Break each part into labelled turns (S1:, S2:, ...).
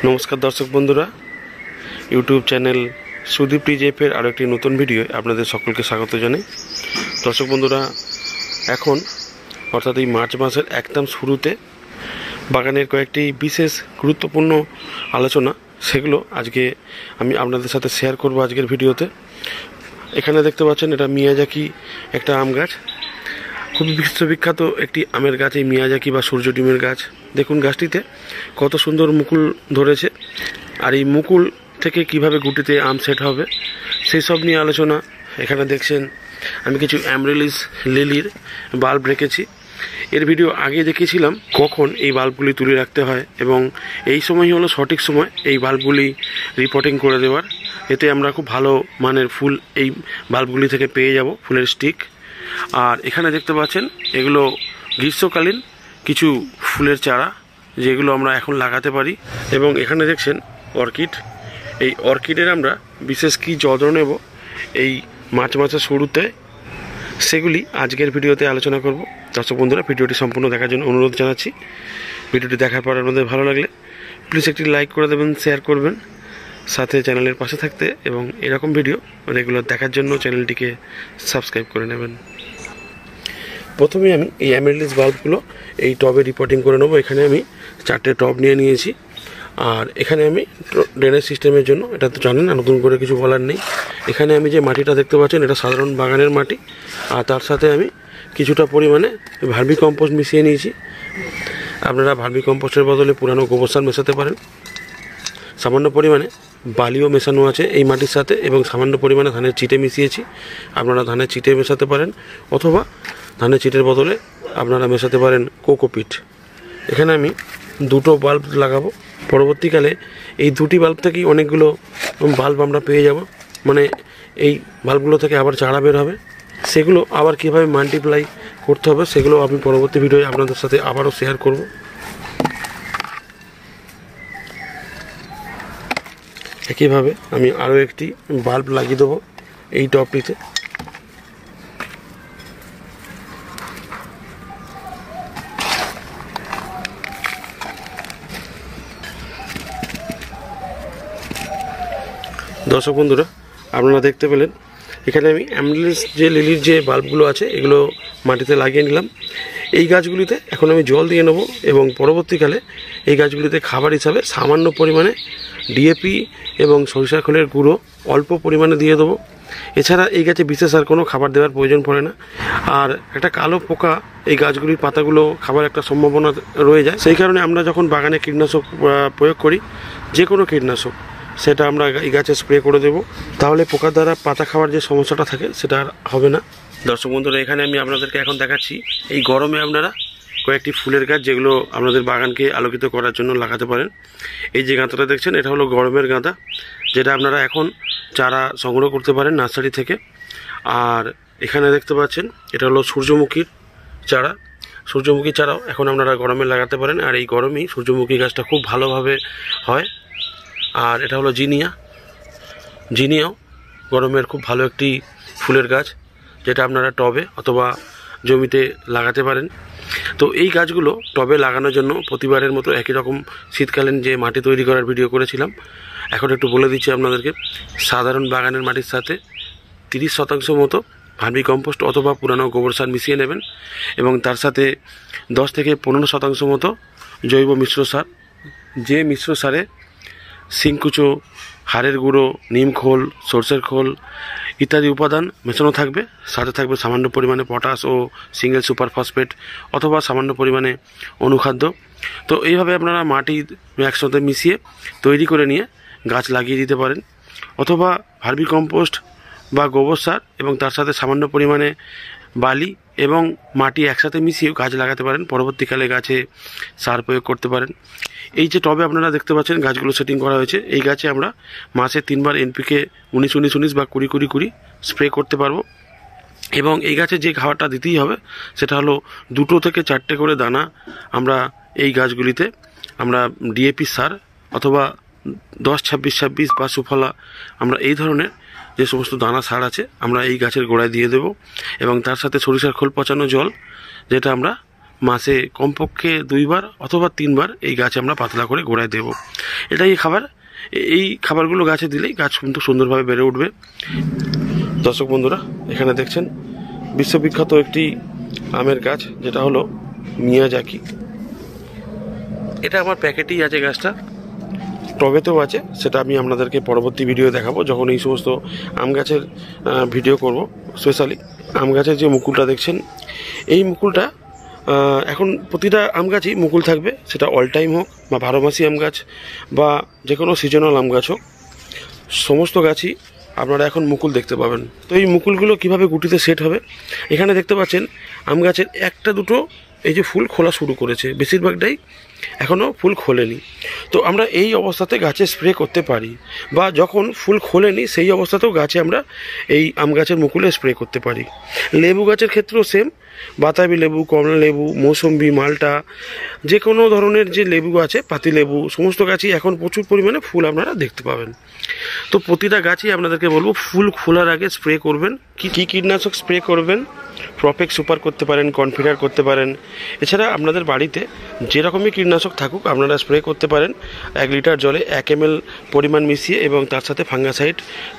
S1: নমস্কার দর্শক বন্ধুরা, ইউটিউব চ্যানেল সুদীপ টিজেফের আরও একটি নতুন ভিডিও আপনাদের সকলকে স্বাগত জানাই। দর্শক বন্ধুরা, এখন অর্থাৎ এই মার্চ মাসের একদম শুরুতে বাগানের কয়েকটি বিশেষ গুরুত্বপূর্ণ আলোচনা, সেগুলো আজকে আমি আপনাদের সাথে শেয়ার করব আজকের ভিডিওতে। এখানে দেখতে পাচ্ছেন, এটা মিয়াজাকি একটা আম গাছ, খুবই বিশ্ববিখ্যাত একটি আমের গাছ এই মিয়াজাকি বা সূর্য ডিমের গাছ। দেখুন গাছটিতে কত সুন্দর মুকুল ধরেছে, আর এই মুকুল থেকে কিভাবে গুটিতে আম সেট হবে সেই সব নিয়ে আলোচনা। এখানে দেখছেন আমি কিছু অ্যামারিলিস লিলির বাল্ব রেখেছি। এর ভিডিও আগে দেখিয়েছিলাম কখন এই বাল্বগুলি তুলে রাখতে হয়, এবং এই সময়ই হলো সঠিক সময় এই বাল্বগুলি রিপোর্টিং করে দেওয়ার। এতে আমরা খুব ভালো মানের ফুল এই বাল্বগুলি থেকে পেয়ে যাব, ফুলের স্টিক। আর এখানে দেখতে পাচ্ছেন এগুলো গ্রীষ্মকালীন কিছু ফুলের চারা, যেগুলো আমরা এখন লাগাতে পারি। এবং এখানে দেখছেন অর্কিড। এই অর্কিডের আমরা বিশেষ কি যত্ন নেব এই মার্চ মাসের শুরুতে, সেগুলি আজকের ভিডিওতে আলোচনা করব। দর্শক বন্ধুরা, ভিডিওটি সম্পূর্ণ দেখার জন্য অনুরোধ জানাচ্ছি। ভিডিওটি দেখার পর আপনাদের ভালো লাগলে প্লিজ একটি লাইক করে দেবেন, শেয়ার করবেন, সাথে চ্যানেলের পাশে থাকতে এবং এরকম ভিডিও রেগুলার দেখার জন্য চ্যানেলটিকে সাবস্ক্রাইব করে নেবেন। প্রথমে আমি এই অ্যামারিলিস বাল্বগুলো এই টবে রিপোর্টিং করে নেবো। এখানে আমি 4টে টব নিয়ে নিয়েছি। আর এখানে আমি ড্রেনেজ সিস্টেমের জন্য, এটা তো জানেন না, নতুন করে কিছু বলার নেই। এখানে আমি যে মাটিটা দেখতে পাচ্ছেন, এটা সাধারণ বাগানের মাটি, আর তার সাথে আমি কিছুটা পরিমাণে ভার্মি কম্পোস্ট মিশিয়ে নিয়েছি। আপনারা ভার্মি কম্পোস্টের বদলে পুরানো গোবর সার মেশাতে পারেন। সামান্য পরিমাণে বালিও মেশানো আছে এই মাটির সাথে, এবং সামান্য পরিমাণে ধানের চিটে মিশিয়েছি। আপনারা ধানের চিটে মেশাতে পারেন, অথবা ধানের চিটের বদলে আপনারা মেশাতে পারেন কোকোপিট। এখানে আমি 2টো বাল্ব লাগাবো। পরবর্তীকালে এই 2টি বাল্ব থেকেই অনেকগুলো বাল্ব আমরা পেয়ে যাব, মানে এই বাল্বগুলো থেকে আবার চারা বের হবে। সেগুলো আবার কীভাবে মাল্টিপ্লাই করতে হবে সেগুলো আমি পরবর্তী ভিডিওয়ে আপনাদের সাথে আবারও শেয়ার করব। একইভাবে আমি আরও একটি বাল্ব লাগিয়ে দেবো এই টবটিতে। দর্শক বন্ধুরা, আপনারা দেখতে পেলেন এখানে আমি অ্যামারিলিস যে লিলির যে বাল্বগুলো আছে এগুলো মাটিতে লাগিয়ে নিলাম। এই গাছগুলিতে এখন আমি জল দিয়ে নেব, এবং পরবর্তীকালে এই গাছগুলিতে খাবার হিসাবে সামান্য পরিমাণে ডিএপি এবং সরিষার খোলের গুঁড়ো অল্প পরিমাণে দিয়ে দেবো। এছাড়া এই গাছে বিশেষ আর কোনো খাবার দেওয়ার প্রয়োজন পড়ে না। আর একটা কালো পোকা এই গাছগুলির পাতাগুলো খাবার একটা সম্ভাবনা রয়ে যায়। সেই কারণে আমরা যখন বাগানে কীটনাশক প্রয়োগ করি, যে কোনো কীটনাশক, সেটা আমরা এই গাছে স্প্রে করে দেব। তাহলে পোকার দ্বারা পাতা খাওয়ার যে সমস্যাটা থাকে সেটা আর হবে না। দর্শক বন্ধুরা, এখানে আমি আপনাদেরকে এখন দেখাচ্ছি এই গরমে আপনারা কয়েকটি ফুলের গাছ, যেগুলো আপনাদের বাগানকে আলোকিত করার জন্য লাগাতে পারেন। এই যে গাঁদাটা দেখছেন, এটা হলো গরমের গাঁদা, যেটা আপনারা এখন চারা সংগ্রহ করতে পারেন নার্সারি থেকে। আর এখানে দেখতে পাচ্ছেন এটা হলো সূর্যমুখীর চারা। সূর্যমুখী চারাও এখন আপনারা গরমে লাগাতে পারেন, আর এই গরমেই সূর্যমুখী গাছটা খুব ভালোভাবে হয়। আর এটা হলো জিনিয়াও গরমের খুব ভালো একটি ফুলের গাছ, যেটা আপনারা টবে অথবা জমিতে লাগাতে পারেন। তো এই গাছগুলো টবে লাগানোর জন্য প্রতিবারের মতো একই রকম শীতকালীন যে মাটি তৈরি করার ভিডিও করেছিলাম, এখন একটু বলে দিচ্ছি আপনাদেরকে। সাধারণ বাগানের মাটির সাথে 30% মতো ভার্মি কম্পোস্ট অথবা পুরানো গোবর সার মিশিয়ে নেবেন, এবং তার সাথে 10 থেকে 15% মতো জৈব মিশ্র সার, যে মিশ্র সারে শিংকুচো, হাড়ের গুঁড়ো, নিম খোল, সরষের খোল ইত্যাদি উপাদান মেশানো থাকবে। সাথে থাকবে সামান্য পরিমাণে পটাশ ও সিঙ্গেল সুপার ফসফেট, অথবা সামান্য পরিমাণে অনুখাদ্য। তো এইভাবে আপনারা মাটি একসাথে মিশিয়ে তৈরি করে নিয়ে গাছ লাগিয়ে দিতে পারেন, অথবা ভার্মি কম্পোস্ট বা গোবর সার এবং তার সাথে সামান্য পরিমাণে বালি এবং মাটি একসাথে মিশিয়ে গাছ লাগাতে পারেন। পরবর্তীকালে গাছে সার প্রয়োগ করতে পারেন। এই যে টবে আপনারা দেখতে পাচ্ছেন গাছগুলো সেটিং করা হয়েছে, এই গাছে আমরা মাসে 3 বার NPK 19-19-19 বা 20-20-20 স্প্রে করতে পারবো। এবং এই গাছে যে খাবারটা দিতেই হবে সেটা হলো 2 থেকে 4টে করে দানা আমরা এই গাছগুলিতে আমরা ডিএপি সার অথবা 10-26-26 বা সুফলা, আমরা এই ধরনের যে সমস্ত দানা সার আছে আমরা এই গাছের গোড়ায় দিয়ে দেব। এবং তার সাথে সরিষার খোল পচানো জল, যেটা আমরা মাসে কমপক্ষে 2 বার অথবা 3 বার এই গাছে আমরা পাতলা করে গোড়ায় দেব। এটাই খাবার। এই খাবারগুলো গাছে দিলেই গাছ কিন্তু সুন্দরভাবে বেড়ে উঠবে। দর্শক বন্ধুরা, এখানে দেখছেন বিশ্ববিখ্যাত একটি আমের গাছ, যেটা হলো মিয়াজাকি। এটা আমার প্যাকেটেই আছে, গাছটা টবেতেও আছে, সেটা আমি আপনাদেরকে পরবর্তী ভিডিও দেখাবো যখন এই সমস্ত আম গাছের ভিডিও করব। স্পেশালি আম গাছের যে মুকুলটা দেখছেন, এই মুকুলটা এখন প্রতিটা আম গাছই মুকুল থাকবে, সেটা অল টাইম হোক বা 12 মাসি আম গাছ বা যে কোনো সিজনাল আম গাছ হোক, সমস্ত গাছই আপনারা এখন মুকুল দেখতে পাবেন। তো এই মুকুলগুলো কিভাবে গুটিতে সেট হবে, এখানে দেখতে পাচ্ছেন আম গাছের একটা দুটো এই যে ফুল খোলা শুরু করেছে, বেশিরভাগটাই এখনও ফুল খোলেনি। তো আমরা এই অবস্থাতে গাছে স্প্রে করতে পারি, বা যখন ফুল খোলেনি সেই অবস্থাতেও গাছে আমরা এই আম গাছের মুকুলে স্প্রে করতে পারি। লেবু গাছের ক্ষেত্রেও সেম, বাতাবি লেবু, কমলা লেবু, মৌসম্বি, মালটা, যে কোনো ধরনের যে লেবু আছে, পাতি লেবু, সমস্ত গাছই এখন প্রচুর পরিমাণে ফুল আপনারা দেখতে পাবেন। তো প্রতিটা গাছই আপনাদেরকে বলবো ফুল খোলার আগে স্প্রে করবেন। কি কীটনাশক স্প্রে করবেন? প্রপেক্স সুপার করতে পারেন, কনফিডার করতে পারেন। এছাড়া আপনাদের বাড়িতে যেরকমই কীটনাশক থাকুক আপনারা স্প্রে করতে পারেন 1 লিটার জলে 1 ml পরিমাণ মিশিয়ে, এবং তার সাথে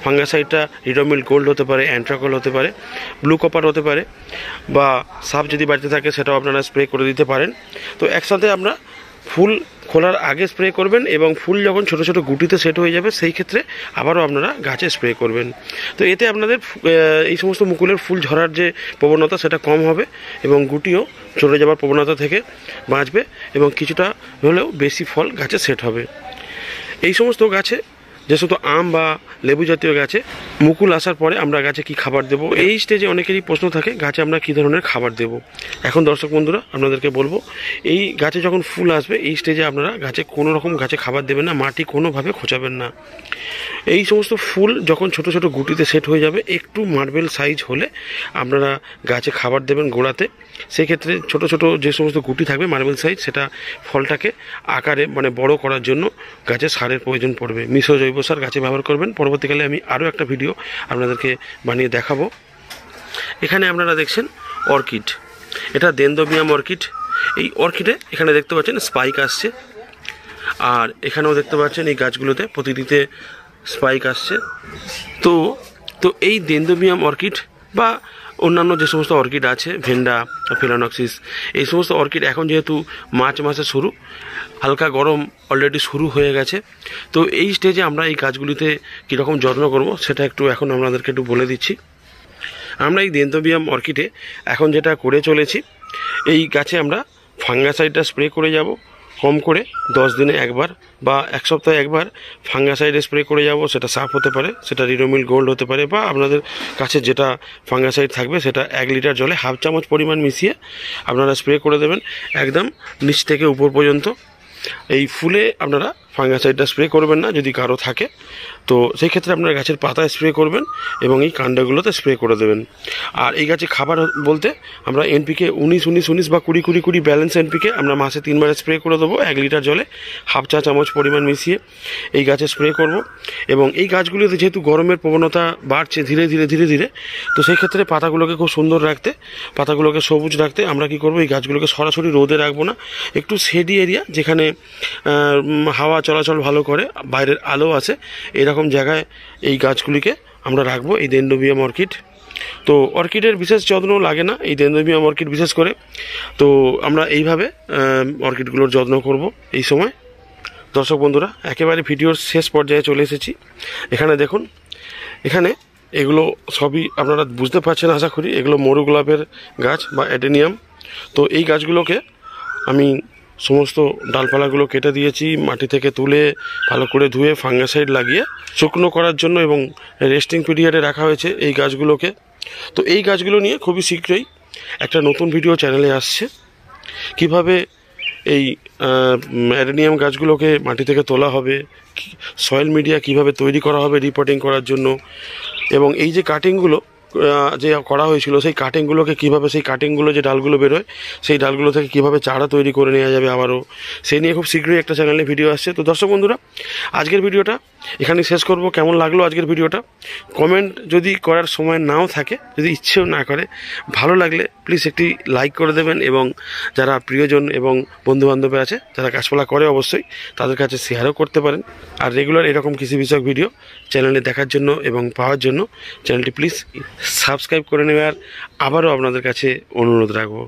S1: ফাঙ্গাসাইডটা রিডোমিল গোল্ড হতে পারে, অ্যান্ট্রাকল হতে পারে, ব্লু কপার হতে পারে, বা সাপ যদি বাড়িতে থাকে সেটাও আপনারা স্প্রে করে দিতে পারেন। তো একসাথে আমরা ফুল খোলার আগে স্প্রে করবেন, এবং ফুল যখন ছোট ছোট গুটিতে সেট হয়ে যাবে সেই ক্ষেত্রে আবারও আপনারা গাছে স্প্রে করবেন। তো এতে আপনাদের এই সমস্ত মুকুলের ফুল ঝরার যে প্রবণতা সেটা কম হবে, এবং গুটিও ঝরে যাওয়ার প্রবণতা থেকে বাঁচবে, এবং কিছুটা হলেও বেশি ফল গাছে সেট হবে। এই সমস্ত গাছে, যে শুধু আম বা লেবু জাতীয় গাছে মুকুল আসার পরে আমরা গাছে কি খাবার দেব, এই স্টেজে অনেকেরই প্রশ্ন থাকে গাছে আমরা কী ধরনের খাবার দেব। এখন দর্শক বন্ধুরা আপনাদেরকে বলবো, এই গাছে যখন ফুল আসবে এই স্টেজে আপনারা গাছে কোনো রকম গাছে খাবার দেবেন না, মাটি কোনোভাবে খোঁচাবেন না। এই সমস্ত ফুল যখন ছোট ছোট গুটিতে সেট হয়ে যাবে, একটু মার্বেল সাইজ হলে আপনারা গাছে খাবার দেবেন গোড়াতে। সেক্ষেত্রে ছোট ছোট যে সমস্ত গুটি থাকবে মার্বেল সাইজ, সেটা ফলটাকে আকারে মানে বড় করার জন্য গাছে সারের প্রয়োজন পড়বে। মিশ্র জৈব সার গাছে ব্যবহার করবেন। পরবর্তীকালে আমি আরও একটা ভিডিও আপনাদেরকে বানিয়ে দেখাবো। এখানে আপনারা দেখছেন অর্কিড, এটা ডেনড্রোবিয়াম অর্কিড। এই অর্কিডে এখানে দেখতে পাচ্ছেন স্পাইক আসছে, আর এখানেও দেখতে পাচ্ছেন এই গাছগুলোতে প্রতিটিতে স্পাইক আসছে। তো এই ডেনড্রোবিয়াম অর্কিড বা অন্যান্য যে সমস্ত অর্কিড আছে, ভেন্ডা, ফেলানক্সিস, এই সমস্ত অর্কিড এখন যেহেতু মার্চ মাসে শুরু, হালকা গরম অলরেডি শুরু হয়ে গেছে। তো এই স্টেজে আমরা এই গাছগুলিতে কীরকম যত্ন করব সেটা এখন আপনাদেরকে একটু বলে দিচ্ছি। আমরা এই ডেনড্রোবিয়াম অর্কিডে এখন যেটা করে চলেছি, এই গাছে আমরা ফাঙ্গাসাইডটা স্প্রে করে যাব কম করে 10 দিনে একবার বা 1 সপ্তাহে একবার ফাঙ্গাসাইড স্প্রে করে যাব। সেটা সাপ হতে পারে, সেটা রিডোমিল গোল্ড হতে পারে, বা আপনাদের কাছে যেটা ফাঙ্গাসাইড থাকবে সেটা 1 লিটার জলে 1/2 চামচ পরিমাণ মিশিয়ে আপনারা স্প্রে করে দেবেন একদম নিচ থেকে উপর পর্যন্ত। এই ফুলে আপনারা ফাঙ্গাসাইডটা স্প্রে করবেন না যদি কারো থাকে, তো সেই ক্ষেত্রে আপনারা গাছের পাতায় স্প্রে করবেন এবং এই কাণ্ডগুলোতে স্প্রে করে দেবেন। আর এই গাছে খাবার বলতে আমরা এনপিকে 19-19-19 বা 20-20-20 ব্যালেন্স এনপিকে আমরা মাসে 3 বার স্প্রে করে দেবো 1 লিটার জলে 1/2 চা চামচ পরিমাণ মিশিয়ে এই গাছে স্প্রে করব। এবং এই গাছগুলিতে যেহেতু গরমের প্রবণতা বাড়ছে ধীরে ধীরে, তো সেই ক্ষেত্রে পাতাগুলোকে খুব সুন্দর রাখতে, পাতাগুলোকে সবুজ রাখতে আমরা কি করব, এই গাছগুলোকে সরাসরি রোদে রাখবো না, একটু শেডি এরিয়া যেখানে হাওয়া চলাচল ভালো করে, বাইরের আলো আছে, এরকম জায়গায় এই গাছগুলিকে আমরা রাখবো, এই ডেনড্রোবিয়াম অর্কিড। তো অর্কিডের বিশেষ যত্ন লাগে না এই ডেনড্রোবিয়াম অর্কিড বিশেষ করে। তো আমরা এইভাবে অর্কিডগুলোর যত্ন করব এই সময়। দর্শক বন্ধুরা একেবারে ভিডিওর শেষ পর্যায়ে চলে এসেছি। এখানে দেখুন, এখানে এগুলো সবই আপনারা বুঝতে পারছেন আশা করি, এগুলো মরু গোলাপের গাছ বা অ্যাডেনিয়াম। তো এই গাছগুলোকে আমি সমস্ত ডালপালাগুলো কেটে দিয়েছি, মাটি থেকে তুলে ভালো করে ধুয়ে ফাঙ্গাসাইড লাগিয়ে শুকনো করার জন্য এবং রেস্টিং পিরিয়ডে রাখা হয়েছে এই গাছগুলোকে। তো এই গাছগুলো নিয়ে খুবই শীঘ্রই একটা নতুন ভিডিও চ্যানেলে আসছে, কিভাবে এই অ্যাডেনিয়াম গাছগুলোকে মাটি থেকে তোলা হবে, সয়েল মিডিয়া কিভাবে তৈরি করা হবে রিপোর্টিং করার জন্য, এবং এই যে কাটিংগুলো যে করা হয়েছিল সেই কাটিংগুলোকে কীভাবে, সেই কাটিংগুলো যে ডালগুলো বেরোয় সেই ডালগুলো থেকে কীভাবে চারা তৈরি করে নেওয়া যাবে আবারও, সেই নিয়ে খুব শীঘ্রই একটা চ্যানেলে ভিডিও আসছে। তো দর্শক বন্ধুরা আজকের ভিডিওটা এখানে শেষ করব। কেমন লাগলো আজকের ভিডিওটা কমেন্ট যদি করার সময় নাও থাকে, যদি ইচ্ছেও না করে, ভালো লাগলে প্লিজ একটি লাইক করে দেবেন এবং যারা প্রিয়জন এবং বন্ধুবান্ধব আছে যারা গাছপালা করে অবশ্যই তাদের কাছে শেয়ারও করতে পারেন। আর রেগুলার এরকম কৃষি বিষয়ক ভিডিও চ্যানেলে দেখার জন্য এবং পাওয়ার জন্য চ্যানেলটি প্লিজ সাবস্ক্রাইব করে নেওয়ার আবারও আপনাদের কাছে অনুরোধ রাখবো।